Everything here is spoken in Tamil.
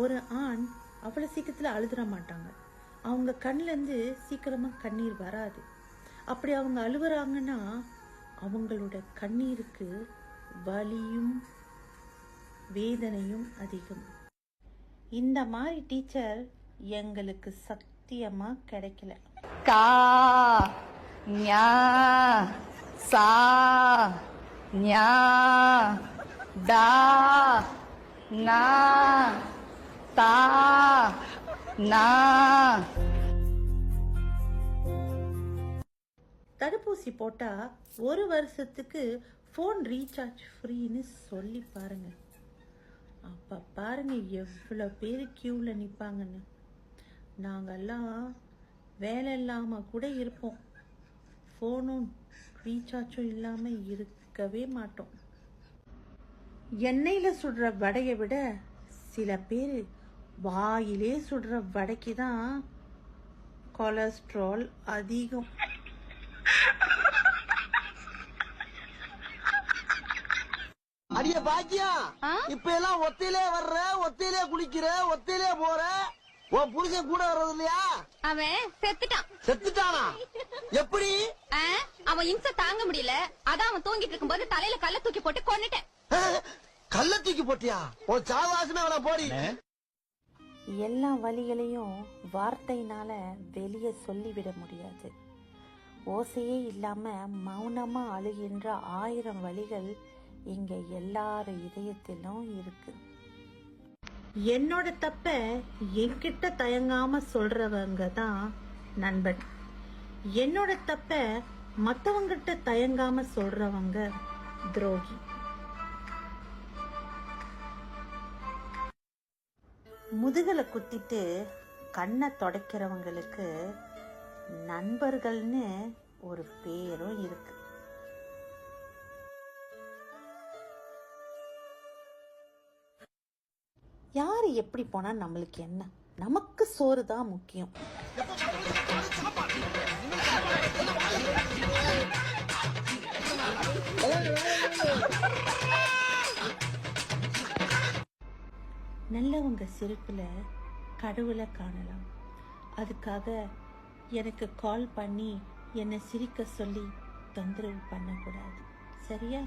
ஒரு ஆண் அவ்வளோ சீக்கிரத்தில் அழுதுற மாட்டாங்க. அவங்க கண்ணிலேருந்து சீக்கிரமாக கண்ணீர் வராது. அப்படி அவங்க அழுவுறாங்கன்னா அவங்களோட கண்ணீருக்கு வலியும் வேதனையும் அதிகம். இந்த மாதிரி டீச்சர் எங்களுக்கு சத்தியமா கிடைக்கல. கா ஞா சா ஞா டா நா தா நா. தடுப்பூசி போட்டா 1 வருஷத்துக்கு ஃபோன் ரீசார்ஜ் ஃப்ரீன்னு சொல்லி பாருங்க. அப்ப பாருங்க எவ்வளோ பேர் கியூல நிற்பாங்கன்னு. நாங்கெல்லாம் வேலை இல்லாம கூட இருப்போம், ஃபோனும் ரீசார்ஜும் இல்லாம இருக்கவே மாட்டோம். எண்ணெயில சுடுற வடையை விட சில பேர் வாயிலே சுடுற வடைக்கு தான் கொலஸ்ட்ரால் அதிகம். அடிய பாக்கியா, இப்ப எல்லாம் ஒத்தையிலே வர்ற, ஒத்தையிலே குளிக்கிற, ஒத்தையிலே போற. உன் புருஷன் கூட வர்றது இல்லையா? அவன் செத்துட்டான். செத்துட்டானா? எப்படி? அவன் இம்சை தாங்க முடியல, அதான் அவன் தூங்கிட்டு இருக்கும்போது தலையில கல்ல தூக்கி போட்டு கொன்னுட்டேன். கல்ல தூக்கி போட்டியா? உன் சாவாசமே அவனை போடி. எல்லா வலிகளையும் வார்த்தையினால வெளியே சொல்லிவிட முடியாது. ஓசையே இல்லாம மௌனமா அழுகின்ற 1000 வலிகள் இங்க எல்லார இதயத்திலும் இருக்கு. என்னோட தப்ப என்கிட்ட தயங்காம சொல்றவங்க தான் நண்பன். என்னோட தப்ப மத்தவங்கிட்ட தயங்காம சொல்றவங்க துரோகி. முதுகலை குத்திட்டு கண்ணை தொடக்கிறவங்களுக்கு நண்பர்கள்னு ஒரு பேரும் இருக்கு. யாரு எப்படி போனா நம்மளுக்கு என்ன? நமக்கு சோறு தான் முக்கியம். நல்லவங்க சிரிப்புல கடவுளை காணலாம். அதுக்காக எனக்கு கால் பண்ணி என்னை சிரிக்க சொல்லி தொந்தரவு பண்ணக்கூடாது, சரியா?